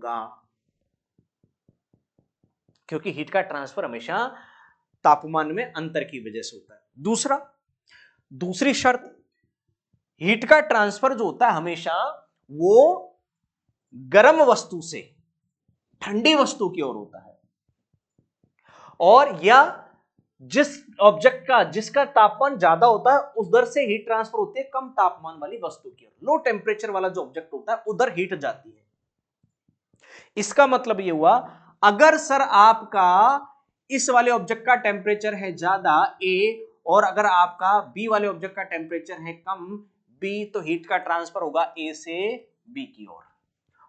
होगा, क्योंकि हीट का ट्रांसफर हमेशा तापमान में अंतर की वजह से होता है। दूसरी शर्त, हीट का ट्रांसफर जो होता है हमेशा वो गर्म वस्तु से ठंडी वस्तु की ओर होता है, और या जिस ऑब्जेक्ट का जिसका तापमान ज्यादा होता है उधर से हीट ट्रांसफर होती है कम तापमान वाली वस्तु की ओर। लो टेम्परेचर वाला जो ऑब्जेक्ट होता है उधर हीट जाती है। इसका मतलब ये हुआ, अगर सर आपका इस वाले ऑब्जेक्ट का टेम्परेचर है ज्यादा ए, और अगर आपका बी वाले ऑब्जेक्ट का टेम्परेचर है कम बी, तो हीट का ट्रांसफर होगा ए से बी की ओर।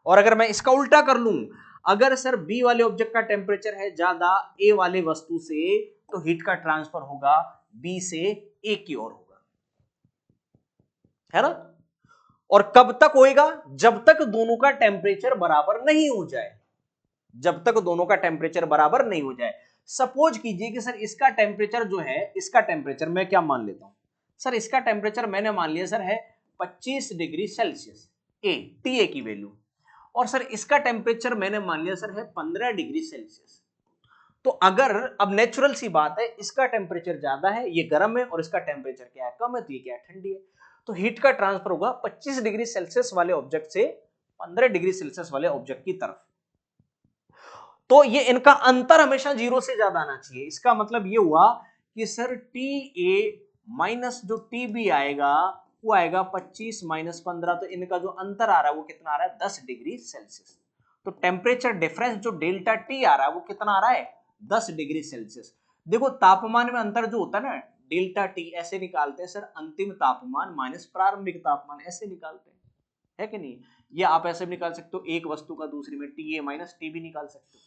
और अगर मैं इसका उल्टा कर लूं, अगर सर बी वाले ऑब्जेक्ट का टेम्परेचर है ज्यादा ए वाले वस्तु से, तो हीट का ट्रांसफर होगा बी से ए की ओर होगा, है ना। और कब तक होएगा? जब तक दोनों का टेम्परेचर बराबर नहीं हो जाए, जब तक दोनों का टेम्परेचर बराबर नहीं हो जाए। सपोज कीजिए कि सर इसका टेम्परेचर जो है, इसका टेम्परेचर मैं क्या मान लेता हूं सर, इसका टेम्परेचर मैंने मान लिया सर है 25 degree Celsius A, T A की वैल्यू, और सर इसका टेम्परेचर मैंने मान लिया सर है 15 डिग्री सेल्सियस। तो अगर अब नेचुरल सी बात है, इसका टेम्परेचर ज्यादा है, ये गर्म है, और इसका टेम्परेचर क्या है, कम है, तो ये क्या है, ठंडी है। तो हीट का ट्रांसफर होगा 25 डिग्री सेल्सियस वाले ऑब्जेक्ट से 15 डिग्री सेल्सियस वाले ऑब्जेक्ट की तरफ। तो ये इनका अंतर हमेशा 0 से ज्यादा आना चाहिए। इसका मतलब ये हुआ कि सर टी ए माइनस जो टी बी आएगा वो आएगा 25 माइनस 15, तो इनका जो अंतर आ रहा है वो कितना आ रहा है, 10 डिग्री सेल्सियस। तो टेम्परेचर डिफरेंस जो डेल्टा टी आ रहा है वो कितना आ रहा है, 10 डिग्री सेल्सियस। देखो तापमान में अंतर जो होता है ना, डेल्टा टी ऐसे निकालते हैं सर, अंतिम तापमान माइनस प्रारंभिक तापमान, ऐसे निकालते हैं, है कि नहीं। ये आप ऐसे भी निकाल सकते हो, एक वस्तु का दूसरी में T A minus T B निकाल सकते हो,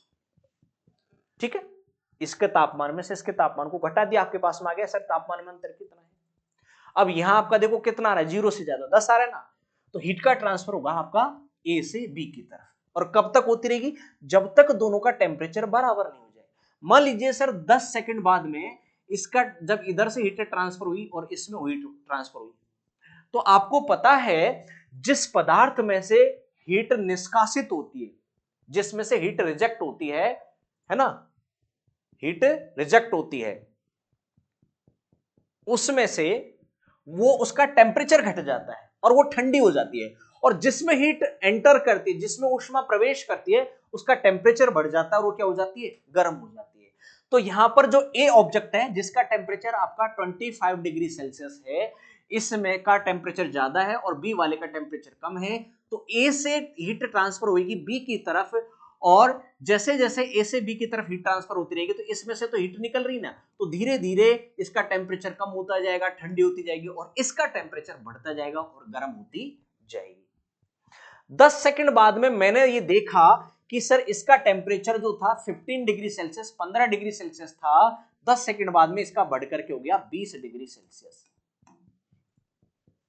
ठीक है। इसके तापमान में से इसके तापमान को घटा दिया, आपके पास में आ गया सर तापमान में अंतर कितना है। अब यहां आपका देखो कितना आ रहा है, 0 से ज्यादा 10 आ रहा है ना, तो हीट का ट्रांसफर होगा आपका ए से बी की तरफ। और कब तक होती रहेगी, जब तक दोनों का टेम्परेचर बराबर नहीं हो जाए। मान लीजिए सर 10 सेकंड बाद में इसका जब इधर से हीट ट्रांसफर हुई और इसमें हीट ट्रांसफर हुई, तो आपको पता है जिस पदार्थ में से हीट निष्कासित होती है, जिसमें से हीट रिजेक्ट होती है ना, हीट रिजेक्ट होती है, उसमें से वो उसका टेम्परेचर घट जाता है और वो ठंडी हो जाती है। और जिसमें हीट एंटर करती है, जिसमें ऊष्मा प्रवेश करती है, उसका टेम्परेचर बढ़ जाता है और वो क्या हो जाती है, गर्म हो जाती है। तो यहां पर जो ए ऑब्जेक्ट है जिसका टेम्परेचर आपका 25 डिग्री सेल्सियस है, इसमें का टेम्परेचर ज्यादा है और बी वाले का टेम्परेचर कम है, तो ए से हीट ट्रांसफर होगी बी की तरफ, और जैसे जैसे ए से बी की तरफ हीट ट्रांसफर होती रहेगी तो इसमें से तो हीट निकल रही ना, तो धीरे धीरे इसका टेम्परेचर कम होता जाएगा, ठंडी होती जाएगी, और इसका टेम्परेचर बढ़ता जाएगा और गर्म होती जाएगी। 10 सेकंड बाद में मैंने ये देखा कि सर इसका टेम्परेचर जो था 15 डिग्री सेल्सियस 15 डिग्री सेल्सियस था, 10 सेकंड बाद में इसका बढ़कर के हो गया 20 डिग्री सेल्सियस।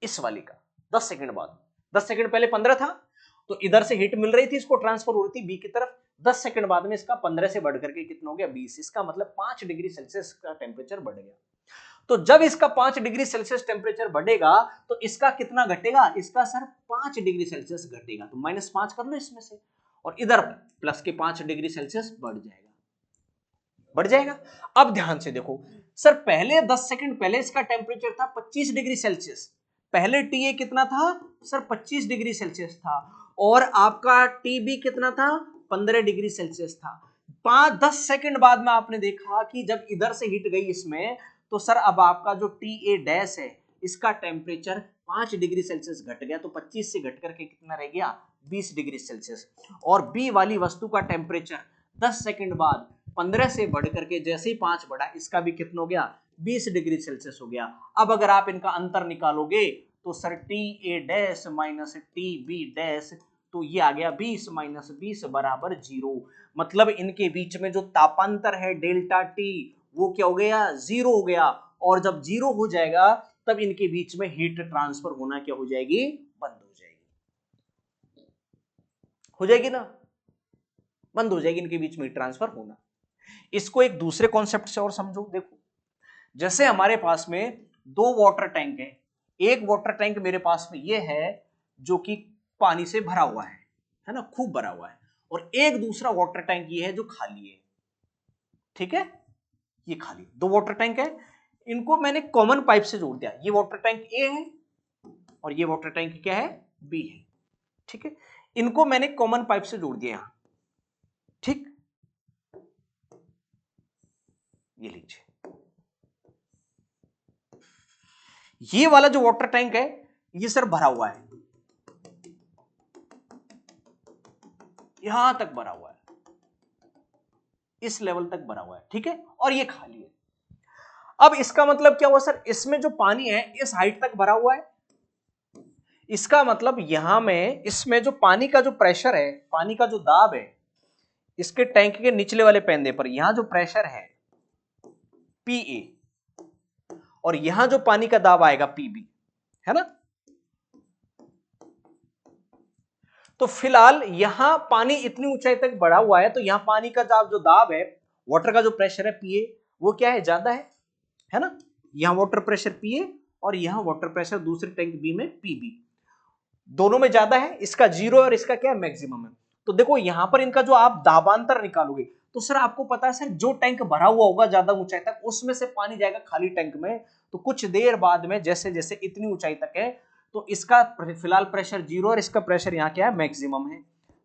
इस वाली का 10 सेकंड बाद, 10 सेकंड पहले 15 था, तो इधर से हीट मिल रही थी, इसको ट्रांसफर हो रही थी बी की तरफ, 10 सेकंड बाद में इसका 15 से बढ़कर के कितना हो गया, 20। इसका मतलब 5 डिग्री सेल्सियस का टेम्परेचर बढ़ गया। तो जब इसका 5 डिग्री सेल्सियस टेम्परेचर बढ़ेगा तो इसका कितना घटेगा, इसका सर 5 डिग्री सेल्सियस घटेगा, तो -5 कर लो इसमें से, और इधर प्लस के 5 डिग्री सेल्सियस बढ़ जाएगा। अब ध्यान से देखो सर, पहले 10 सेकंड पहले इसका टेम्परेचर था 25 डिग्री सेल्सियस, पहले टी ए कितना था सर, 25 डिग्री सेल्सियस था, और आपका टी बी कितना था, 15 डिग्री सेल्सियस था। 5-10 सेकंड बाद में आपने देखा कि जब इधर से हीट गई इसमें, तो सर अब आपका जो टी ए डैश है इसका टेम्परेचर 5 डिग्री सेल्सियस घट गया, तो 25 से घट करके कितना रह गया, 20 डिग्री सेल्सियस। और बी वाली वस्तु का टेम्परेचर 10 सेकंड बाद 15 से बढ़ करके जैसे ही 5 बढ़ा, इसका भी कितना हो गया, 20 डिग्री सेल्सियस हो गया। अब अगर आप इनका अंतर निकालोगे तो sir T A dash minus T B dash, तो ये आ गया 20 माइनस 20 बराबर 0। मतलब इनके बीच में जो तापांतर है डेल्टा टी, वो क्या हो गया, 0 हो गया। और जब 0 हो जाएगा तब इनके बीच में हीट ट्रांसफर होना क्या हो जाएगी, बंद हो जाएगी ना, बंद हो जाएगी इनके बीच में हीट ट्रांसफर होना। इसको एक दूसरे कॉन्सेप्ट से और समझो। देखो जैसे हमारे पास में 2 वाटर टैंक है, एक वाटर टैंक मेरे पास में ये है जो कि पानी से भरा हुआ है ना, खूब भरा हुआ है, और एक दूसरा वाटर टैंक ये है जो खाली है, ठीक है, ये खाली, दो वाटर टैंक है, इनको मैंने कॉमन पाइप से जोड़ दिया, ये वाटर टैंक ए है और ये वाटर टैंक क्या है, बी है, ठीक है, इनको मैंने कॉमन पाइप से जोड़ दिया यहां, ठीक, ये लीजिए, ये वाला जो वाटर टैंक है ये सर भरा हुआ है, यहां तक भरा हुआ है, इस लेवल तक भरा हुआ है, ठीक है, और ये खाली है। अब इसका मतलब क्या हुआ सर, इसमें जो पानी है इस हाइट तक भरा हुआ है, इसका मतलब यहां में इसमें जो पानी का जो प्रेशर है, पानी का जो दाब है, इसके टैंक के निचले वाले पैंदे पर यहां जो प्रेशर है पीए और यहां जो पानी का दाब आएगा पीबी, है ना। तो फिलहाल यहां पानी इतनी ऊंचाई तक बढ़ा हुआ है, तो यहां पानी का जो दाब है, वाटर का जो प्रेशर है पीए, वो क्या है, ज्यादा है ना, यहां वाटर प्रेशर पीए और यहां वाटर प्रेशर दूसरे टैंक बी में पीबी, दोनों में ज्यादा है, इसका जीरो और इसका क्या है, मैक्सिमम है। तो देखो यहां पर इनका जो आप दाबांतर निकालोगे, तो सर आपको पता है सर, जो टैंक भरा हुआ होगा ज्यादा ऊंचाई तक, उसमें से पानी जाएगा खाली टैंक में, तो कुछ देर बाद में जैसे जैसे इतनी ऊंचाई तक है, तो इसका फिलहाल प्रेशर जीरो और इसका प्रेशर यहाँ क्या है, मैक्सिमम है,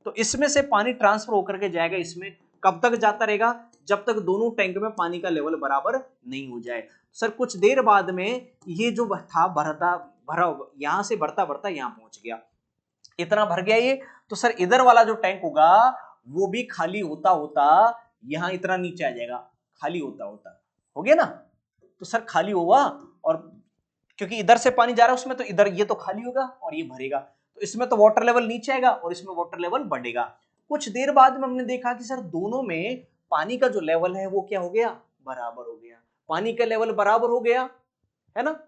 तो इसमें से पानी ट्रांसफर होकर के जाएगा इसमें, कब तक जाता रहेगा, जब तक दोनों टैंक में पानी का लेवल बराबर नहीं हो जाए। सर कुछ देर बाद में ये जो था भरा यहां से बढ़ता बढ़ता यहां पहुंच गया, इतना भर गया ये, तो सर इधर वाला जो टैंक होगा वो भी खाली होता होता यहां इतना नीचे आ जाएगा, खाली होता होता, हो गया ना। तो सर खाली होगा, और क्योंकि इधर से पानी जा रहा है उसमें, तो इधर ये तो खाली होगा और ये भरेगा, तो इसमें तो वाटर लेवल नीचे आएगा और इसमें वाटर लेवल बढ़ेगा। कुछ देर बाद में हमने देखा कि सर दोनों में पानी का जो लेवल है वो क्या हो गया, बराबर हो गया, पानी का लेवल बराबर हो गया, है ना।